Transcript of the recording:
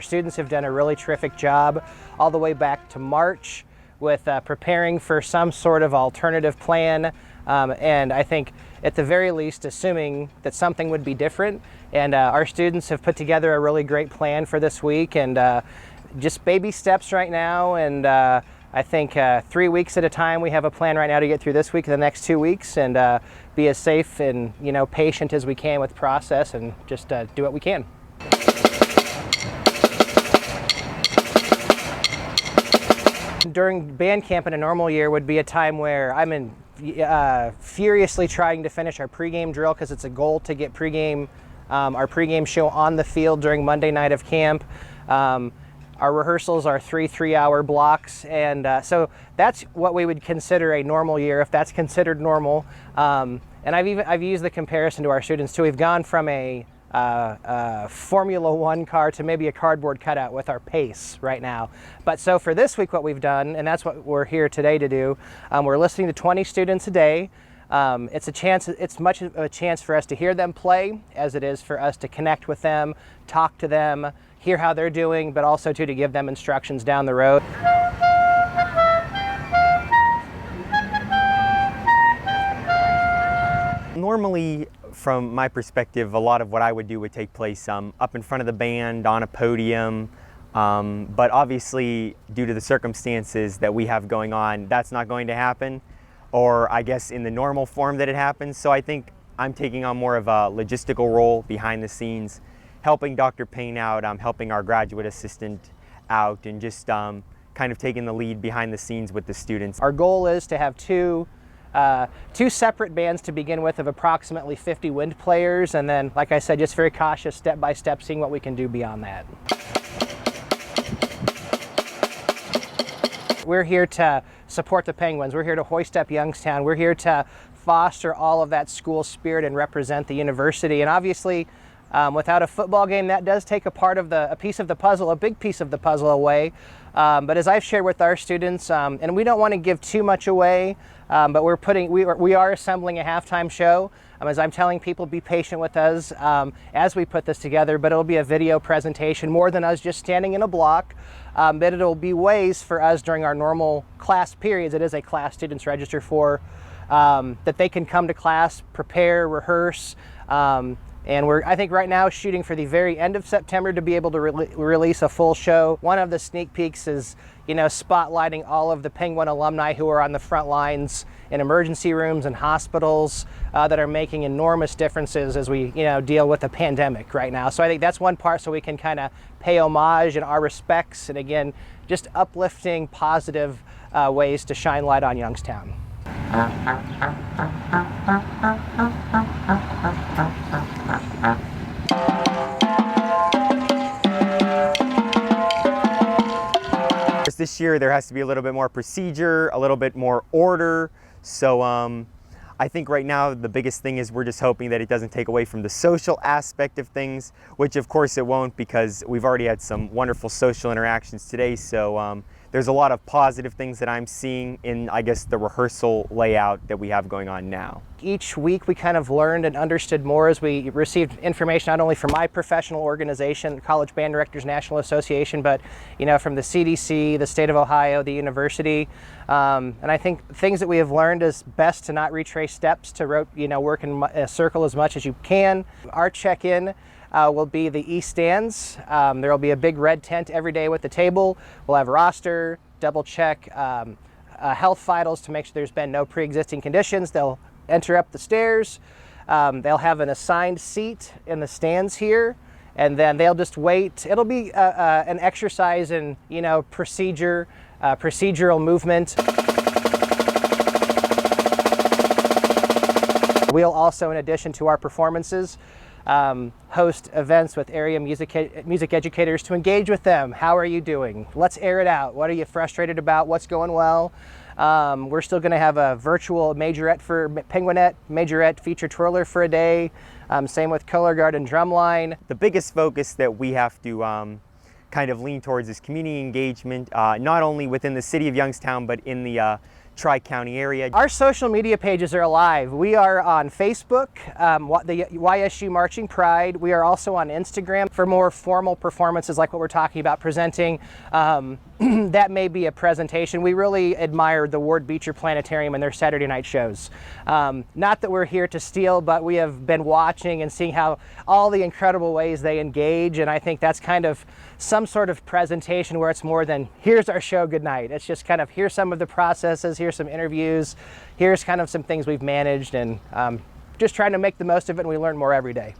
Our students have done a really terrific job all the way back to March with preparing for some sort of alternative plan, and I think at the very least assuming that something would be different. And our students have put together a really great plan for this week, and just baby steps right now, and I think 3 weeks at a time. We have a plan right now to get through this week and the next 2 weeks, and be as safe and patient as we can with process, and just do what we can. During band camp in a normal year would be a time where I'm furiously trying to finish our pregame drill, because it's a goal to get our pregame show on the field during Monday night of camp. Our rehearsals are 3-3-hour blocks, and so that's what we would consider a normal year, if that's considered normal. And I've used the comparison to our students too. We've gone from a Formula One car to maybe a cardboard cutout with our pace right now. But so for this week, what we've done, and that's what we're here today to do, we're listening to 20 students a day. It's much of a chance for us to hear them play as it is for us to connect with them, talk to them, hear how they're doing, but also to give them instructions down the road. Normally, from my perspective, a lot of what I would do would take place up in front of the band, on a podium, but obviously due to the circumstances that we have going on, that's not going to happen, or I guess in the normal form that it happens. So I think I'm taking on more of a logistical role behind the scenes, helping Dr. Payne out, helping our graduate assistant out, and just kind of taking the lead behind the scenes with the students. Our goal is to have two separate bands to begin with of approximately 50 wind players, and then, like I said, just very cautious, step by step, seeing what we can do beyond that. We're here to support the Penguins. We're here to hoist up Youngstown. We're here to foster all of that school spirit and represent the university. And obviously, without a football game, that does take a piece of the puzzle, a big piece of the puzzle away. But as I've shared with our students, and we don't want to give too much away, but we are assembling a halftime show. As I'm telling people, be patient with us as we put this together, but it'll be a video presentation more than us just standing in a block. But it'll be ways for us during our normal class periods, it is a class students register for, that they can come to class, prepare, rehearse, and we're, I think right now, shooting for the very end of September to be able to release a full show. One of the sneak peeks is, spotlighting all of the Penguin alumni who are on the front lines in emergency rooms and hospitals that are making enormous differences as we, deal with the pandemic right now. So I think that's one part, so we can kind of pay homage and our respects, and again, just uplifting, positive ways to shine light on Youngstown. This year there has to be a little bit more procedure, a little bit more order. So I think right now the biggest thing is we're just hoping that it doesn't take away from the social aspect of things, which of course it won't, because we've already had some wonderful social interactions today. So there's a lot of positive things that I'm seeing in, I guess, the rehearsal layout that we have going on now. Each week we kind of learned and understood more as we received information not only from my professional organization, College Band Directors National Association, but from the CDC, the state of Ohio, the university. And I think things that we have learned is best to not retrace steps, to work in a circle as much as you can. Our check-in will be the East Stands. There will be a big red tent every day with the table. We'll have roster, double check health vitals to make sure there's been no pre-existing conditions. They'll enter up the stairs. They'll have an assigned seat in the stands here, and then they'll just wait. It'll be an exercise in procedural movement. We'll also, in addition to our performances, host events with area music educators to engage with them. How are you doing? Let's air it out. What are you frustrated about? What's going well? We're still going to have a virtual majorette for Penguinette, majorette feature twirler for a day. Same with color guard and drumline. The biggest focus that we have to kind of lean towards is community engagement, not only within the city of Youngstown, but in the Tri-County area. Our social media pages are alive. We are on Facebook, the YSU Marching Pride. We are also on Instagram for more formal performances like what we're talking about presenting. That may be a presentation. We really admire the Ward Beecher Planetarium and their Saturday night shows. Not that we're here to steal, but we have been watching and seeing how all the incredible ways they engage, and I think that's kind of some sort of presentation where it's more than here's our show, good night. It's just kind of here's some of the processes, here's some interviews, here's kind of some things we've managed, and just trying to make the most of it, and we learn more every day.